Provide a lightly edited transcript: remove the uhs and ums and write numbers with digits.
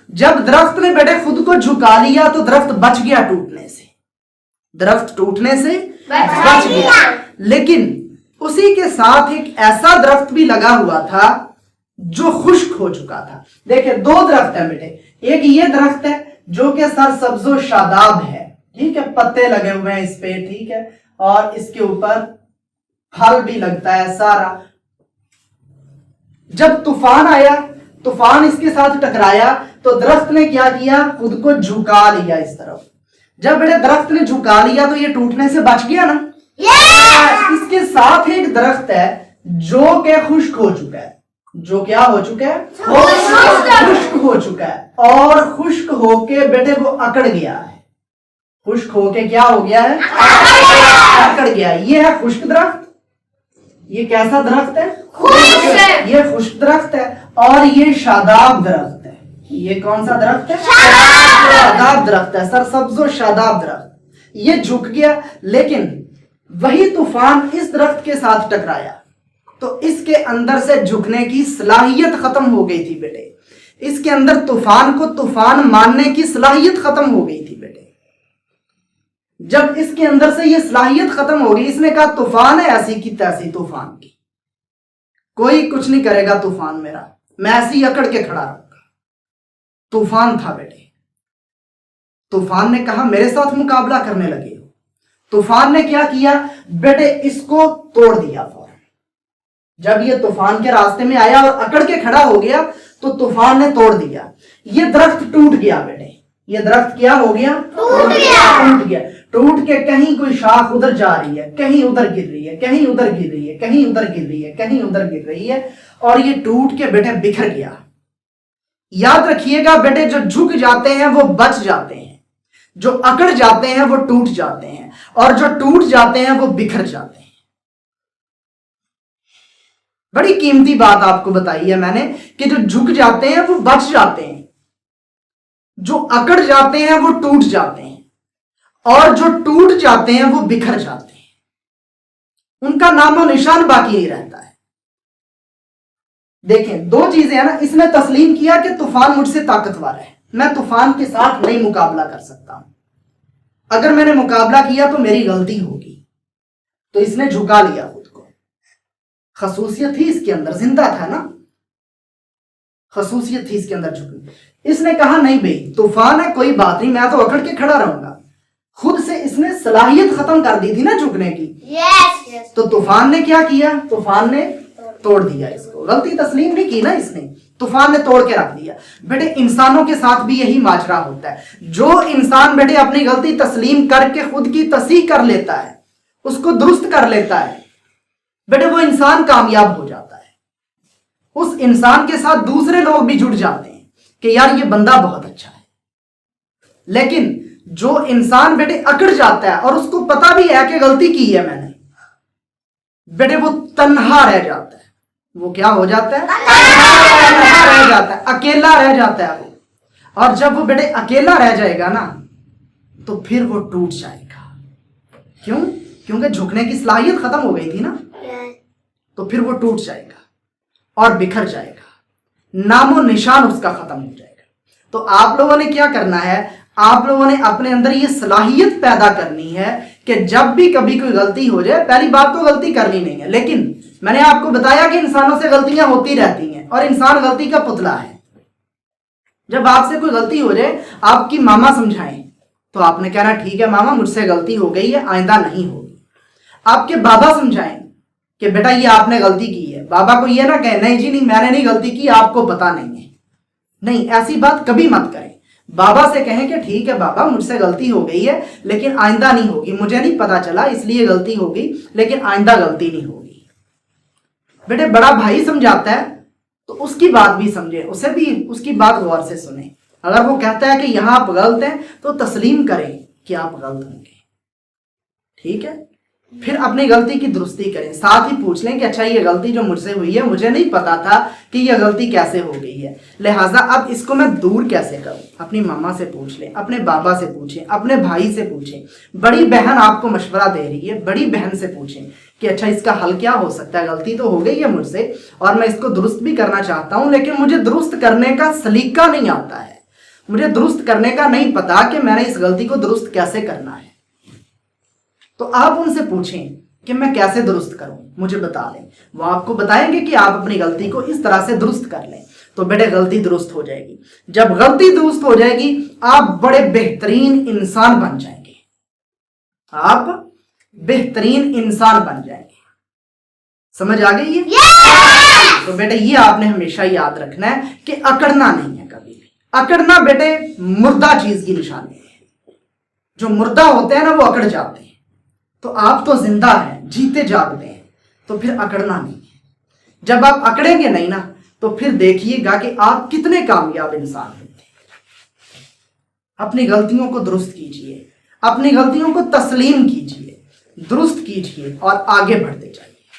जब दरख्त ने बेटे खुद को झुका लिया तो दरख्त बच गया टूटने से, दरख्त टूटने से बच गया। लेकिन उसी के साथ एक ऐसा दरख्त भी लगा हुआ था जो खुश्क हो चुका था। देखिए दो दरख्त है बेटे, एक ये दरख्त है जो कि सरसब्जो शादाब है, ठीक है, पत्ते लगे हुए हैं इस पे, ठीक है, और इसके ऊपर फल भी लगता है सारा। जब तूफान आया, तूफान इसके साथ टकराया तो दरख्त ने क्या किया, खुद को झुका लिया इस तरफ। जब बेटे दरख्त ने झुका लिया तो ये टूटने से बच गया ना। इसके साथ एक दरख्त है जो कि खुश्क हो चुका है, जो क्या हो चुका है, खुश्क हो चुका है, और खुश्क होके बेटे वो अकड़ गया है। खुश्क होके क्या हो गया है, अकड़ गया। ये है खुश्क दरख्त। ये कैसा दरख्त है, ये खुश्क दरख्त है। और ये शादाब दरख्त है। ये कौन सा दरख्त है, शादाब दरख्त है, सरसब्जो शादाब दरख्त। ये झुक गया, लेकिन वही तूफान इस दरख्त के साथ टकराया तो इसके अंदर से झुकने की सलाहियत खत्म हो गई थी बेटे। इसके अंदर तूफान को तूफान मानने की सलाहियत खत्म हो गई थी बेटे। जब इसके अंदर से ये सलाहियत खत्म हो गई, इसने कहा तूफान है ऐसी की तैसी, तूफान की कोई कुछ नहीं करेगा, तूफान मेरा, मैं ऐसी अकड़ के खड़ा रहूंगा। तूफान था बेटे। तूफान ने कहा मेरे साथ मुकाबला करने लगे हो। तूफान ने क्या किया बेटे, इसको तोड़ दिया फौरन। जब ये तूफान के रास्ते में आया और अकड़ के खड़ा हो गया तो तूफान ने तोड़ दिया। ये दरख्त टूट गया बेटे। ये दरख्त क्या हो गया, टूट गया। टूट के कहीं कोई शाख उधर जा रही है, कहीं उधर गिर रही है, कहीं उधर गिर रही है, कहीं उधर गिर रही है, कहीं उधर गिर रही है, और ये टूट के बेटे बिखर गया। याद रखिएगा बेटे, जो झुक जाते हैं वो बच जाते हैं, जो अकड़ जाते हैं वो टूट जाते हैं, और जो टूट जाते हैं वो बिखर जाते हैं। बड़ी कीमती बात आपको बताई है मैंने कि जो झुक जाते हैं वो बच जाते हैं, जो अकड़ जाते हैं वो टूट जाते हैं, और जो टूट जाते हैं वो बिखर जाते हैं। उनका नामो निशान बाकी नहीं रहता है। देखें दो चीजें हैं ना, इसने तस्लीम किया कि तूफान मुझसे ताकतवर है, मैं तूफान के साथ नहीं मुकाबला कर सकता हूं, अगर मैंने मुकाबला किया तो मेरी गलती होगी, तो इसने झुका लिया खुद को। खसूसियत थी इसके अंदर, जिंदा था ना, खसूसियत थी इसके अंदर झुकने। इसने कहा नहीं भाई तूफान है, कोई बात नहीं, मैं तो अकड़ के खड़ा रहूंगा। खुद से इसने सलाहियत खत्म कर दी थी ना झुकने की। yes. तो तूफान ने क्या किया, तूफान ने तोड़ दिया इसको। गलती तस्लीम नहीं की ना इसने, तूफान ने तोड़ के रख दिया। बेटे इंसानों के साथ भी यही माजरा होता है। जो इंसान बेटे अपनी गलती तस्लीम करके खुद की तस्हीह कर लेता है, उसको दुरुस्त कर लेता है, बेटे वो इंसान कामयाब हो जाता है। उस इंसान के साथ दूसरे लोग भी जुड़ जाते हैं कि यार ये बंदा बहुत अच्छा है। लेकिन जो इंसान बेटे अकड़ जाता है और उसको पता भी है कि गलती की है मैंने, बेटे वो तन्हा रह जाता है। वो क्या हो जाता है, तन्हा रह जाता है, अकेला रह जाता है वो। और जब वो बेटे अकेला रह जाएगा ना तो फिर वो टूट जाएगा। क्यों, क्योंकि झुकने की सलाहियत खत्म हो गई थी ना, तो फिर वो टूट जाएगा और बिखर जाएगा, नामो निशान उसका खत्म हो जाएगा। तो आप लोगों ने क्या करना है, आप लोगों ने अपने अंदर ये सलाहियत पैदा करनी है कि जब भी कभी कोई गलती हो जाए, पहली बात तो गलती करनी नहीं है, लेकिन मैंने आपको बताया कि इंसानों से गलतियां होती रहती हैं और इंसान गलती का पुतला है। जब आपसे कोई गलती हो जाए, आपकी मामा समझाएं तो आपने कहना ठीक है मामा मुझसे गलती हो गई है, आइंदा नहीं होगी। आपके बाबा समझाएं कि बेटा ये आपने गलती की है, बाबा को ये ना कहे नहीं जी नहीं मैंने नहीं गलती की, आपको पता नहीं है। नहीं, ऐसी बात कभी मत करें। बाबा से कहें कि ठीक है बाबा मुझसे गलती हो गई है लेकिन आइंदा नहीं होगी, मुझे नहीं पता चला इसलिए गलती हो गई, लेकिन आइंदा गलती नहीं होगी। बेटे बड़ा भाई समझाता है तो उसकी बात भी समझे, उसे भी उसकी बात गौर से सुने। अगर वो कहता है कि यहां आप गलत हैं तो तस्लीम करें कि आप गलत होंगे, ठीक है। फिर अपनी गलती की दुरुस्ती करें, साथ ही पूछ लें कि अच्छा ये गलती जो मुझसे हुई है मुझे नहीं पता था कि यह गलती कैसे हो गई है, लिहाजा अब इसको मैं दूर कैसे करूं। अपनी मामा से पूछ लें, अपने बाबा से पूछें, अपने भाई से पूछें, बड़ी बहन आपको मशवरा दे रही है, बड़ी बहन से पूछें कि अच्छा इसका हल क्या हो सकता है, गलती तो हो गई है मुझसे और मैं इसको दुरुस्त भी करना चाहता हूं लेकिन मुझे दुरुस्त करने का सलीका नहीं आता है, مجھے درست کرنے کا نہیں پتا کہ میں نے اس غلطی کو درست کیسے کرنا ہے. تو آپ ان سے پوچھیں کہ میں کیسے درست کروں, مجھے بتا دیں. وہ آپ کو بتائیں گے کہ آپ اپنی غلطی کو اس طرح سے درست کر لیں. تو بیٹے غلطی درست ہو جائے گی. جب غلطی درست ہو جائے گی آپ بڑے بہترین انسان بن جائیں گے. آپ بہترین انسان بن جائیں گے. سمجھ آ گئی ہے؟ تو بیٹے یہ آپ نے ہمیشہ یاد رکھنا ہے کہ اکڑنا نہیں ہے کبھی بھی. اکڑنا بیٹے مردہ چیز کی نشانی ہے. جو مردہ ہوتے ہیں نا وہ اکڑ جاتے ہیں. تو آپ تو زندہ ہیں, جیتے جاگتے ہیں, تو پھر اکڑنا نہیں ہے. جب آپ اکڑیں گے نہیں نا تو پھر دیکھیے گا کہ آپ کتنے کامیاب انسان ہوتے ہیں. اپنی غلطیوں کو درست کیجئے, اپنی غلطیوں کو تسلیم کیجئے, درست کیجئے اور آگے بڑھتے جائیں.